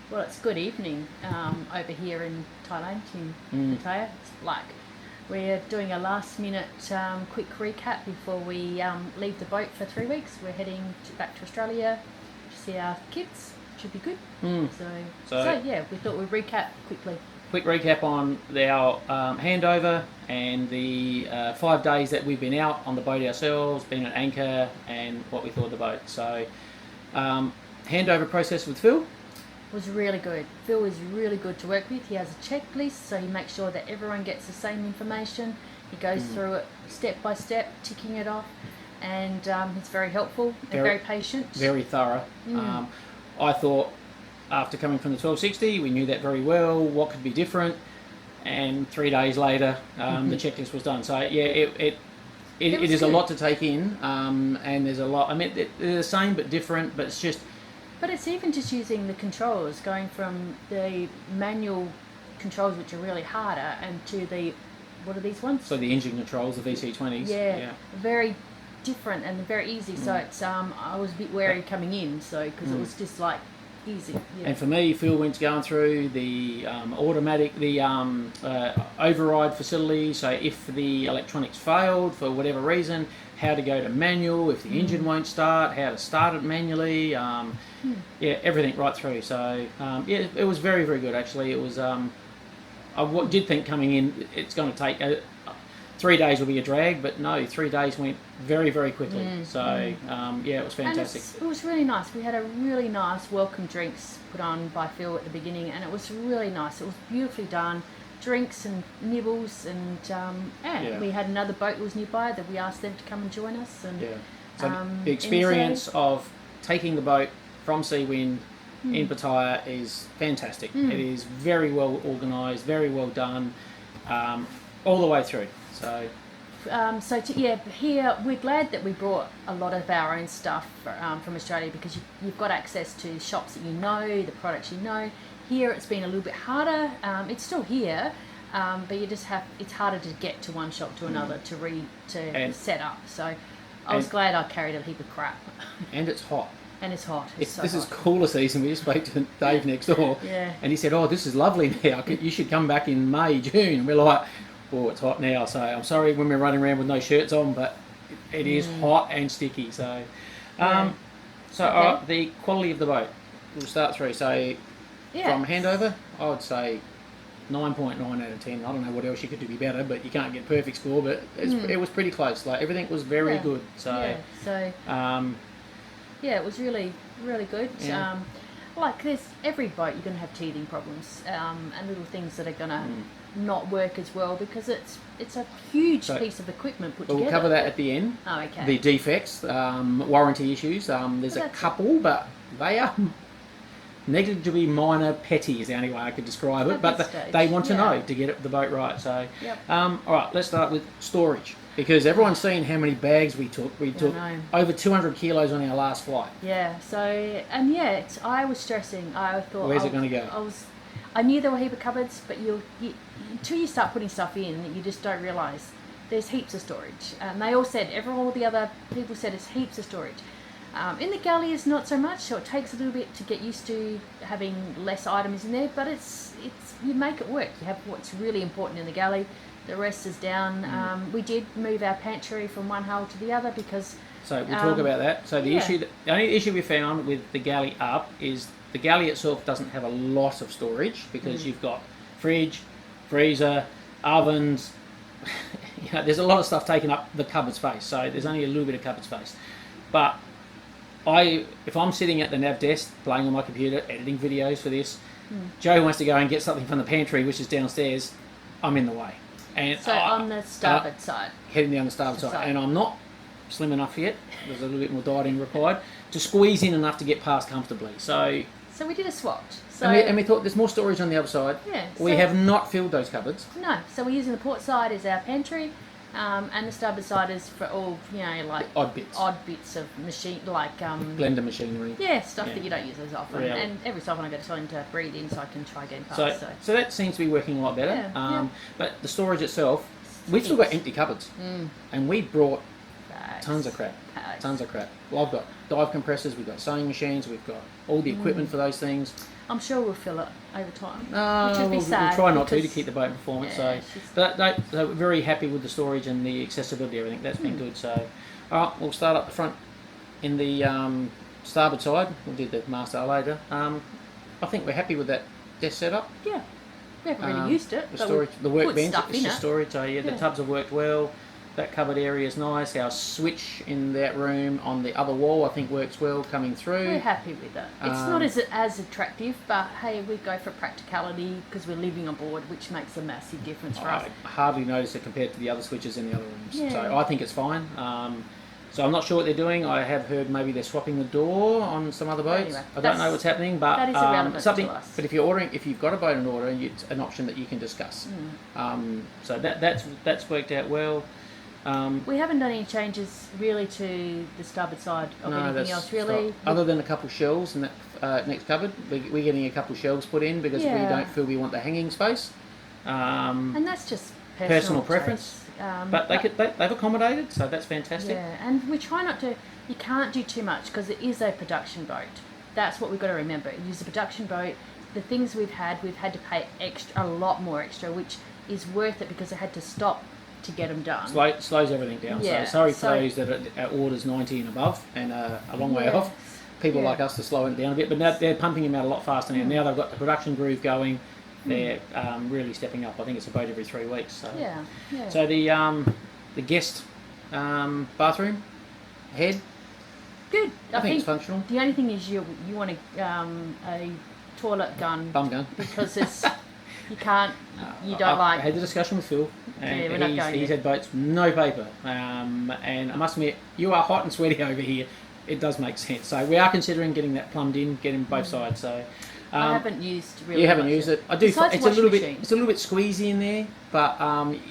Well, it's good evening over here in Thailand, in Pattaya. It's like we're doing a last minute quick recap before we leave the boat for 3 weeks. We're heading back to Australia to see our kids. Should be good. So yeah, we thought we'd recap quickly. Quick recap on our handover and the 5 days that we've been out on the boat ourselves, been at anchor, and what we thought of the boat. So, handover process with Phil. Was really good. Phil is really good to work with. He has a checklist, so he makes sure that everyone gets the same information. He goes through it step by step, ticking it off, and he's very helpful and very patient. Very thorough. I thought after coming from the 1260, we knew that very well, what could be different, and 3 days later, the checklist was done. So yeah, it is a lot to take in, and there's a lot. I mean, they're the same but different, but it's just. But it's even just using the controls, going from the manual controls, which are really harder, and to the, what are these ones? So the engine controls, the VC20s. Yeah, very different and very easy. So it's I was a bit wary coming in, so because it was just like easy. Yeah. And for me, Phil went going through the automatic, the override facility. So if the electronics failed for whatever reason, how to go to manual, if the engine won't start, how to start it manually, yeah, everything right through. So yeah, it was very, very good actually. It was, I did think coming in, it's going to take 3 days will be a drag, but no, 3 days went very, very quickly. So yeah, it was fantastic. And it was really nice. We had a really nice welcome drinks put on by Phil at the beginning, and it was really nice. It was beautifully done. Drinks and nibbles, and we had another boat that was nearby that we asked them to come and join us. And so the experience of taking the boat from Seawind in Pattaya is fantastic. It is very well organised, very well done, all the way through. So here we're glad that we brought a lot of our own stuff from Australia, because you've got access to shops that you know, the products you know. Here it's been a little bit harder. It's still here, but you just it's harder to get to one shop to another to set up. So I was glad I carried a heap of crap. And it's hot. And it's hot. This is cooler season. We just spoke to Dave next door, and he said, "Oh, this is lovely now. You should come back in May, June." And we're like, "Oh, it's hot now." So I'm sorry when we're running around with no shirts on, but it is hot and sticky. So, the quality of the boat. We'll start through. So. From handover, I would say 9.9 out of 10. I don't know what else you could do better, but you can't get perfect score. But it was pretty close. Like everything was very good. So it was really, really good. Yeah. Like there's every boat you're going to have teething problems and little things that are going to not work as well, because it's a huge piece of equipment put together. We'll cover that at the end. Oh, okay. The defects, warranty issues. There's a couple, but they are negligibly minor, petty is the only way I could describe it, but they want to know to get the boat right. So, all right, let's start with storage, because everyone's seen how many bags we took. We took over 200 kilos on our last flight. Yeah. So, I was stressing. I thought, where's it going to go? I knew there were a heap of cupboards, but until you start putting stuff in, you just don't realise there's heaps of storage. And they all said, all the other people said, it's heaps of storage. In the galley is not so much, so it takes a little bit to get used to having less items in there, but it's you make it work. You have what's really important in the galley, the rest is down. We did move our pantry from one hull to the other because... So we'll talk about that. So the only issue we found with the galley up is the galley itself doesn't have a lot of storage, because you've got fridge, freezer, ovens, there's a lot of stuff taking up the cupboard space, so there's only a little bit of cupboard space. But if I'm sitting at the nav desk playing on my computer, editing videos for this, Joe wants to go and get something from the pantry, which is downstairs, I'm in the way. And so on the starboard side. Heading down the starboard side. And I'm not slim enough yet, there's a little bit more dieting required, to squeeze in enough to get past comfortably. So we did a swap. So, and we thought there's more storage on the other side. Yeah. We have not filled those cupboards. No, so we're using the port side as our pantry. And the starboard side is for all, like odd bits blender machinery. Yeah, stuff that you don't use as often. Yeah. And every so often I go to something to breathe in, so I can try getting past. So that seems to be working a lot better. But the storage itself, we've still got empty cupboards, and we brought tons of crap. space. Tons of crap. Well, I've got dive compressors, we've got sewing machines, we've got all the equipment for those things. I'm sure we'll fill it over time. Which would be sad. We'll try not to keep the boat in performance. Yeah, so we're very happy with the storage and the accessibility, everything. That's been good. So, all right, we'll start up the front in the starboard side. We'll do the mast later. I think we're happy with that desk setup. Yeah, we haven't really used it. The storage, the workbench, it's just it. storage. So the tubs have worked well. That cupboard area is nice. Our switch in that room on the other wall, I think, works well coming through. We're happy with it. It's not as attractive, but hey, we go for practicality because we're living aboard, which makes a massive difference for us. I hardly notice it compared to the other switches in the other rooms. Yeah. So I think it's fine. So I'm not sure what they're doing. I have heard maybe they're swapping the door on some other boats. Anyway, I don't know what's happening, but that is irrelevant something. to us. But if you've got a boat in order, it's an option that you can discuss. So that's worked out well. We haven't done any changes really to the starboard side of anything else really. Other than a couple shelves in that next cupboard, we're getting a couple shelves put in because we don't feel we want the hanging space. And that's just personal preference. But they've accommodated, so that's fantastic. Yeah, and we try not to. You can't do too much because it is a production boat. That's what we've got to remember. It is a production boat. The things we've had to pay a lot more extra, which is worth it because I had to stop to get them done. Slows everything down. Yeah, so sorry for those that are orders 90 and above and a long way off. People like us to slow it down a bit, but now they're pumping them out a lot faster now. Now they've got the production groove going. They're really stepping up. I think it's a boat every 3 weeks. So. Yeah. So the guest bathroom head. Good. I think it's functional. The only thing is you want a toilet gun. Bum gun. Because it's you can't. I had the discussion with Phil, and he's had boats no paper. And I must admit, you are hot and sweaty over here. It does make sense. So we are considering getting that plumbed in, getting both sides. So. I haven't used really. You haven't used it. I do. It's a little bit. Machine. It's a little bit squeezy in there, but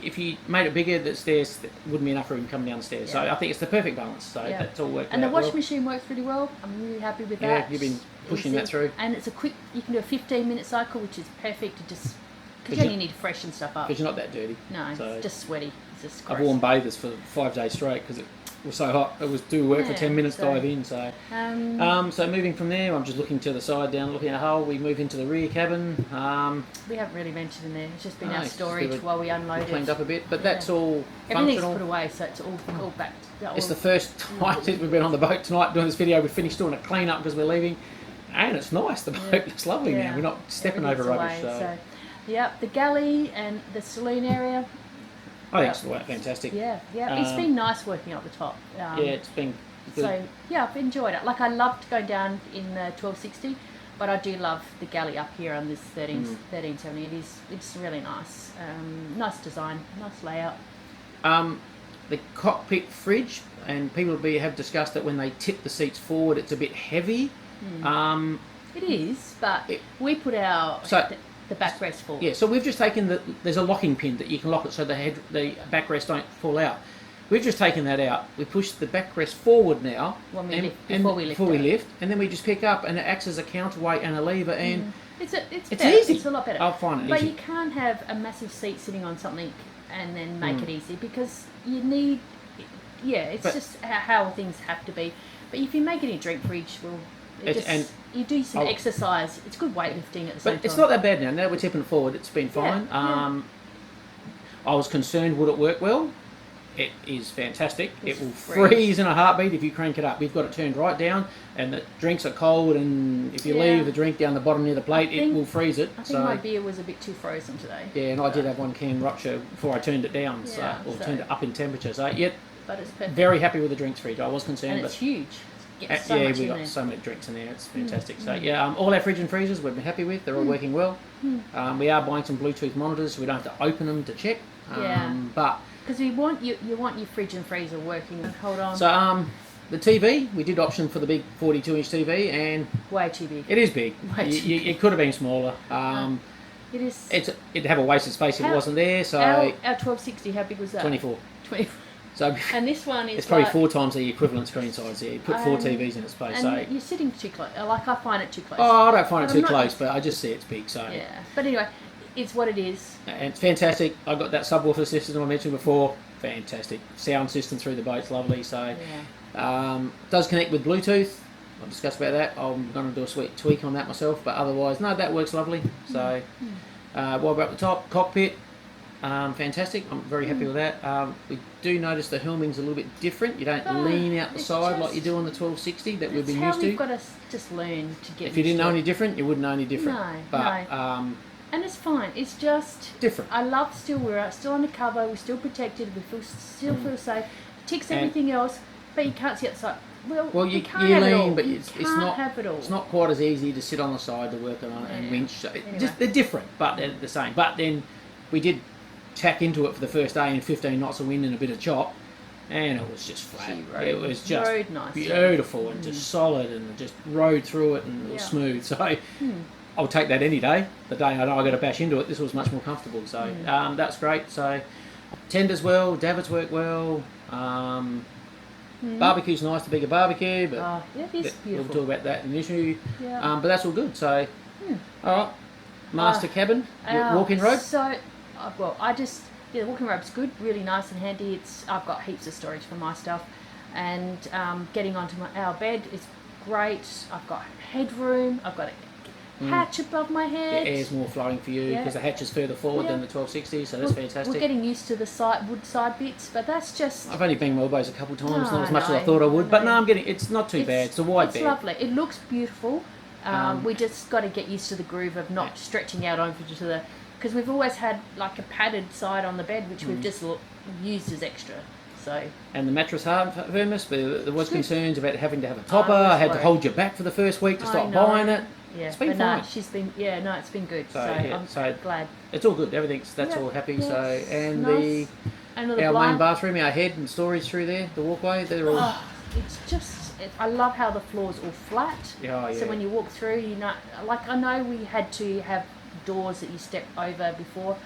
if you made it bigger, the stairs wouldn't be enough room coming down the stairs. So I think it's the perfect balance. So that's all worked out. And the washing well. machine works really well. I'm really happy with that. Yeah, you've been pushing that through. And it's a quick. You can do a 15-minute cycle, which is perfect to just because you only need to freshen stuff up. Because you're not that dirty. No, it's just sweaty. It's just gross. I've worn bathers for 5 days straight because it was so hot. It was do work for 10 minutes, dive in. So, so moving from there, I'm just looking to the side down, looking at the hull. We move into the rear cabin. We haven't really mentioned in there. It's just been our storage while we unloaded. Cleaned up a bit, but that's all everything's functional. put away, so it's all back. It's the first time since we've been on the boat tonight doing this video. We finished doing a clean up because we're leaving, and it's nice. The boat looks lovely now. We're not stepping over rubbish. So. The galley and the saloon area. I think it's fantastic. Yeah. It's been nice working up the top. It's been good. So, I've enjoyed it. Like, I loved going down in the 1260, but I do love the galley up here on this 1370. It's really nice. Nice design, nice layout. The cockpit fridge, and people have discussed that when they tip the seats forward, it's a bit heavy. It is, but we put our... the backrest forward. Yeah, so we've just taken there's a locking pin that you can lock it so the backrest don't fall out. We've just taken that out. We push the backrest forward now before we lift, and then we just pick up, and it acts as a counterweight and a lever, and it's better. Easy. It's a lot better. I'll find it but easy. You can't have a massive seat sitting on something and then make it easy because you need. Yeah, just how things have to be. But if you make it in a drink fridge, you do some exercise. It's good weightlifting at the same time. But it's not that bad now. Now we're tipping it forward. It's been fine. I was concerned, would it work well? It is fantastic. It will freeze in a heartbeat if you crank it up. We've got it turned right down, and the drinks are cold, and if you leave the drink down the bottom near the plate, it will freeze it. I think my beer was a bit too frozen today. Yeah, and I did have one can rupture before I turned it down, turned it up in temperature. So, but it's perfect. Very happy with the drinks fridge. I was concerned. And it's huge. We've got so many drinks in there. It's fantastic. So all our fridge and freezers we've been happy with. They're all working well. We are buying some Bluetooth monitors, so we don't have to open them to check. But because you want your fridge and freezer working. Hold on. So the TV, we did option for the big 42-inch TV, and way too big. It is big. It could have been smaller. It is. It'd have a waste of space if it wasn't there. So our 1260, how big was that? 24. 24. So and this one is it's probably 4 times the equivalent screen size. Yeah, you put 4 TVs in its space. And you're sitting too close. Like, I find it too close. Oh, I don't find it too close, but I just see it's big. So but anyway, it's what it is. And it's fantastic. I got that subwoofer system I mentioned before. Fantastic sound system through the boat's lovely. So Does connect with Bluetooth. I'll discuss about that. I'm going to do a sweet tweak on that myself, but otherwise, no, that works lovely. So, what about the top? Cockpit, fantastic. I'm very happy with that. We do notice the helming's a little bit different. You don't lean out the side like you do on the 1260 that we've been used to. We've got to just learn to get. If you didn't know any different, you wouldn't know any different. No, but, no. And it's fine. It's just different. I love still we're still undercover. We're still protected. We still feel safe. It ticks everything else, but you can't see outside. Well, you can't have it all. But it's not have it all. It's not quite as easy to sit on the side to work on it and winch. Anyway. They're different, but they're the same. But then we did tack into it for the first day in 15 knots of wind and a bit of chop, and it was just flat. It was just beautiful and just solid, and just rode through it and it was smooth. So I'll take that any day. The day I know I got to bash into it, this was much more comfortable. So that's great. So tenders well, davits work well. Barbecue's nice, the bigger barbecue, but it is beautiful. We'll talk about that in the issue. But that's all good. So all right, master cabin, walk-in robe. So the walk-in robe's good, really nice and handy. I've got heaps of storage for my stuff, and getting onto our bed is great. I've got headroom. I've got a hatch above my head. The air's more flowing for you because the hatch is further forward than the 1260, so that's fantastic. We're getting used to the wood side bits, but that's just. I've only been elbows a couple of times, not as much as I thought I would, but no, it's not too bad. It's a wide bed. It's lovely. It looks beautiful. We just got to get used to the groove of not stretching out onto the. Because we've always had like a padded side on the bed, which we've just used as extra. So. And the mattress firmness, but there was concerns about having to have a topper. I had to hold you back for the first week to stop buying it. Yeah, it's been fine. It's been good. So I'm glad. It's all good. That's all happy. Yes, so and nice. Our main bathroom, our head and storage through there, the walkway, they're all. It's just. I love how the floor's all flat. So when you walk through, I know we had to have doors that you step over before,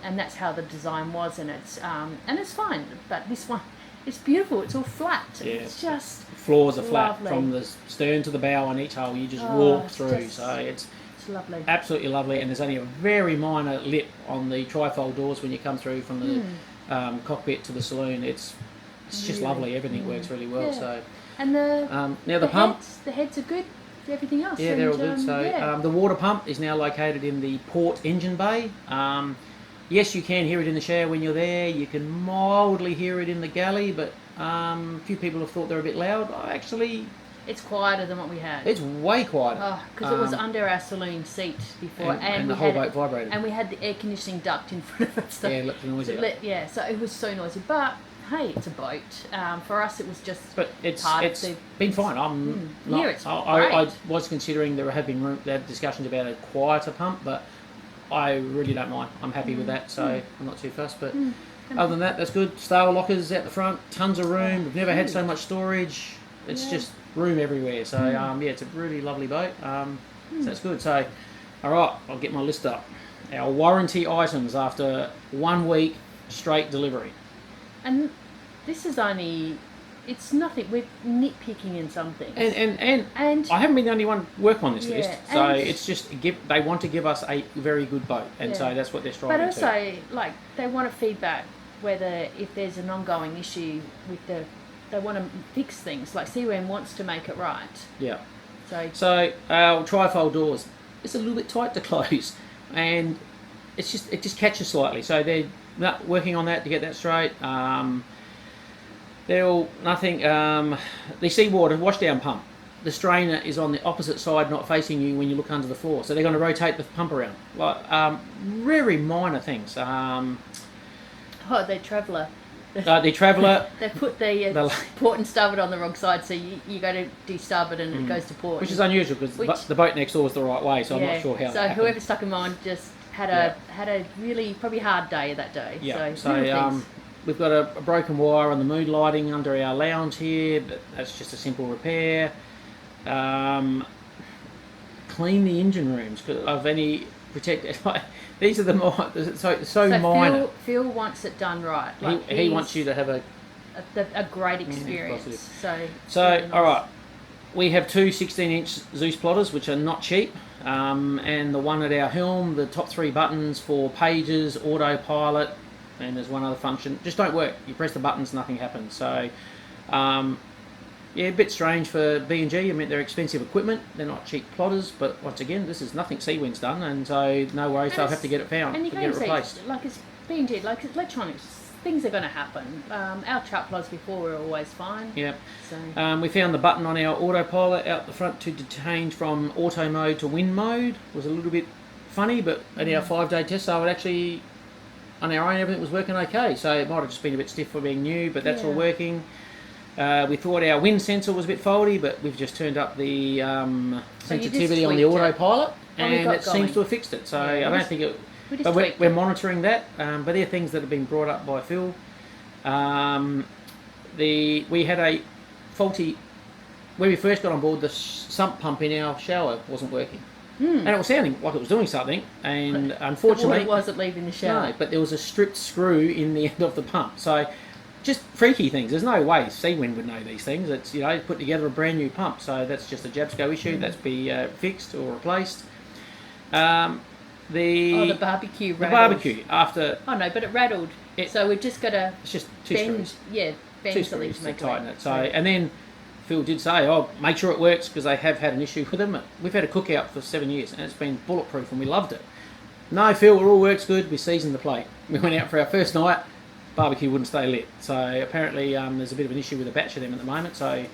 and that's how the design was, and it's fine. But this one, it's beautiful. It's all flat. Yeah. It's just floors are flat from the stern to the bow on each hull. You just walk through, so it's lovely, absolutely lovely. And there's only a very minor lip on the trifold doors when you come through from the cockpit to the saloon. It's just lovely. Everything works really well. So and the pump, the heads are good. Everything else, they're all good. So the water pump is now located in the port engine bay. Yes, you can hear it in the shower when you're there. You can mildly hear it in the galley, but a few people have thought they're a bit loud. Actually, it's quieter than what we had. It's way quieter. Because it was under our saloon seat before, and the whole boat vibrated. And we had the air conditioning duct in front of us. So it looked noisy. So it was so noisy. But hey, it's a boat. For us, it was just. But it's been fine. I was considering there had discussions about a quieter pump, but I really don't mind. I'm happy with that, so I'm not too fussed. But other than that, that's good. Star lockers out the front, tons of room. We've never had so much storage. It's just room everywhere. So it's a really lovely boat. So that's good. So, all right, I'll get my list up. Our warranty items after 1 week straight delivery. And this is only. It's nothing. We're nitpicking in some things. And I haven't been the only one work on this list. So it's just they want to give us a very good boat, and so that's what they're striving to. But also, they want a feedback whether if there's an ongoing issue with they want to fix things. Like Seawind wants to make it right. Yeah. So our trifold doors, it's a little bit tight to close, and it just catches slightly. So they're working on that to get that straight. They're all nothing. The seawater washdown pump, the strainer is on the opposite side, not facing you when you look under the floor. So they're going to rotate the pump around. Very minor things. The Traveller. The Traveller. They put the port and starboard on the wrong side, so you go to de-starboard and it goes to port. Which is unusual because the boat next door is the right way, so I'm not sure how. So whoever stuck them on just had a really probably hard day that day. Yeah. So we've got a broken wire on the mood lighting under our lounge here, but that's just a simple repair. Clean the engine rooms of any protected. These are so minor. Phil wants it done right. He wants you to have a great experience. So all right, we have two 16-inch Zeus plotters, which are not cheap. And the one at our helm, the top 3 buttons for pages, autopilot, and there's one other function, just don't work. You press the buttons, nothing happens. So Yeah, a bit strange for B&G. I mean, they're expensive equipment. They're not cheap plotters, but once again, this is nothing Seawind's done, and so no worries, they'll have to get it found, and you get it can replaced. see, like it's B&G, like it's electronics, things are going to happen. Our chart plotters before were always fine. Yep. So. We found the button on our autopilot out the front to change from auto mode to wind mode. Was a little bit funny, but at our 5-day test, so it actually, on our own, everything was working okay. So it might have just been a bit stiff for being new, but that's all working. We thought our wind sensor was a bit faulty, but we've just turned up the sensitivity on the autopilot, and it seems to have fixed it. So I don't think it. But we're monitoring that. But they're things that have been brought up by Phil. We had a faulty when we first got on board. The sump pump in our shower wasn't working, and it was sounding like it was doing something. And unfortunately, it wasn't leaving the shower. No, but there was a stripped screw in the end of the pump. So. Just freaky things. There's no way Seawind would know these things. It's, you know, put together a brand new pump. So that's just a Jabsco issue. That's be fixed or replaced. The barbecue rattled. The barbecue after. Oh no, but it rattled. So we've just got to. It's just two screws. Yeah, bend two something screws to make to tighten it. So and then Phil did say, "Oh, make sure it works," because they have had an issue with them. We've had a cookout for 7 years and it's been bulletproof and we loved it. No, Phil, it all works good. We seasoned the plate. We went out for our first night. Barbecue wouldn't stay lit, so apparently there's a bit of an issue with a batch of them at the moment, so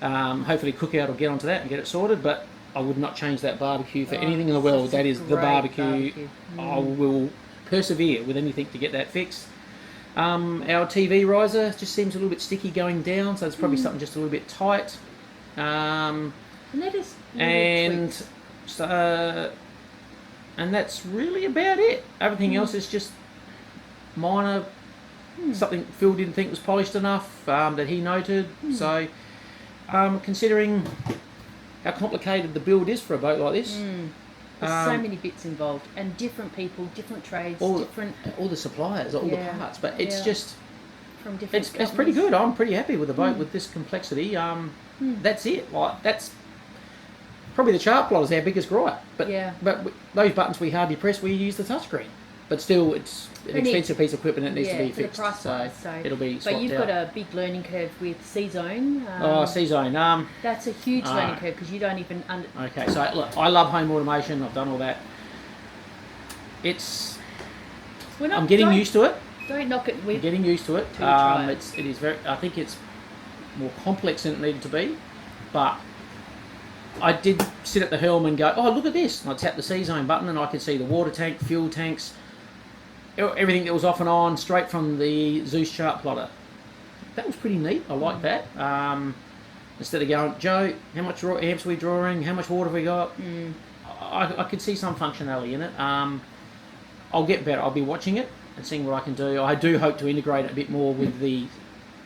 hopefully Cookout will get onto that and get it sorted, but I would not change that barbecue for anything in the world. That is the barbecue. I will persevere with anything to get that fixed. Our TV riser just seems a little bit sticky going down, so it's probably something just a little bit tight. And that is and that's really about it. Everything else is just minor. Something Phil didn't think was polished enough that he noted. So, considering how complicated the build is for a boat like this, there's so many bits involved and different people, different trades, all the suppliers, all the parts. But it's just from different. It's pretty good. I'm pretty happy with the boat with this complexity. That's it. Like that's probably the chart plot is our biggest gripe. But those buttons we hardly press. We use the touchscreen. But still, it's an expensive piece of equipment that needs to be fixed. So it'll be swapped out. But you've got a big learning curve with Seazone. Seazone. That's a huge learning curve because you don't even... Okay, so look, I love home automation. I've done all that. I'm getting used to it. Don't knock it. I'm getting used to it. It is very... I think it's more complex than it needed to be. But I did sit at the helm and go, oh, look at this. And I tapped the Seazone button and I could see the water tank, fuel tanks, everything that was off and on straight from the Zeus chart plotter. That was pretty neat. I like that. Instead of going, Joe, how much amps are we drawing? How much water have we got? I could see some functionality in it. I'll get better. I'll be watching it and seeing what I can do. I do hope to integrate it a bit more with the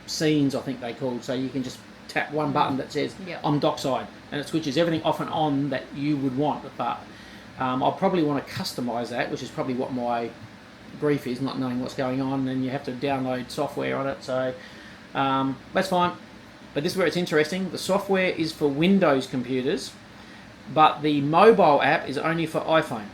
scenes, I think they called. So you can just tap one button that says, I'm dockside. And it switches everything off and on that you would want. But I'll probably want to customise that, which is probably what my grief is, not knowing what's going on, and you have to download software on it. So that's fine. But this is where it's interesting. The software is for Windows computers, but the mobile app is only for iPhone.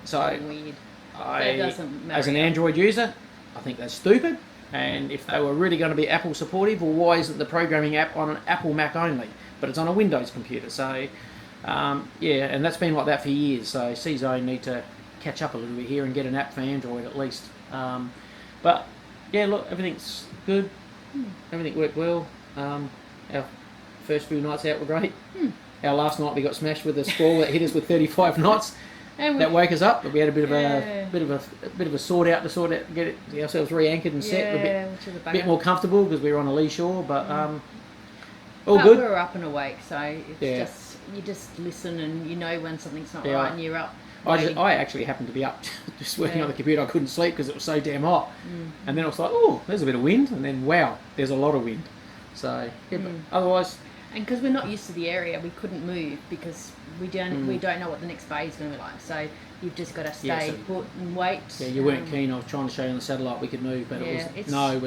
So weird. As an Android user, I think that's stupid. And if they were really going to be Apple supportive, well, why isn't the programming app on an Apple Mac only? But it's on a Windows computer. So, and that's been like that for years. So Seazone need to catch up a little bit here and get an app for Android at least. But, yeah, look, everything's good. Everything worked well. Our first few nights out were great. Our last night we got smashed with a squall that hit us with 35 knots. That woke us up, but we had a bit of a sort out, get ourselves re-anchored and set, a bit more comfortable because we were on a lee shore. But all good. We were up and awake, so it's just you just listen and you know when something's not right, and you're up. I actually happened to be up just working on the computer. I couldn't sleep because it was so damn hot, and then I was like, oh, there's a bit of wind, and then wow, there's a lot of wind. So but otherwise. And because we're not used to the area, we couldn't move because we don't know what the next bay is going to be like. So you've just got to stay put and wait. Yeah, you weren't keen. I was trying to show you on the satellite we could move, but we're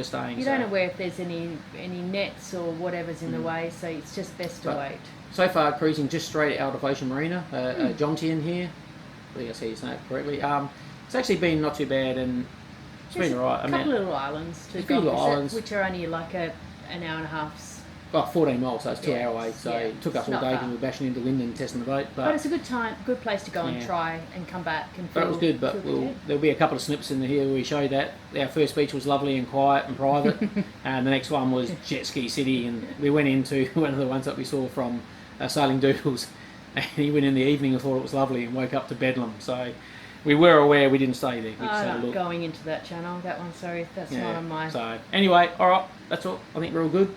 staying. You don't know where if there's any nets or whatever's in the way, so it's just best to wait. So far, cruising just straight out of Ocean Marina, Jontian here. I think I see his name correctly. It's actually been not too bad, and it's been alright. A couple of little islands to go visit, which are only like an hour and a half's. 14 miles, so it's 2 hour away. So yeah, it took us it's all not day far. because we were bashing into wind and testing the boat. But it's a good place to go and Yeah. try and come back and But feel. it was good, but feel content. there'll be a couple of snips in here where we show that. Our first beach was lovely and quiet and private, and the next one was Jet Ski City, and we went into one of the ones that we saw from Sailing Doodles, and he went in the evening and thought it was lovely and woke up to Bedlam. So we were aware we didn't stay there. We just I'm had a not look. going into that channel. That one, sorry, that's not on my. So anyway, all right, that's all. I think we're all good. Yeah.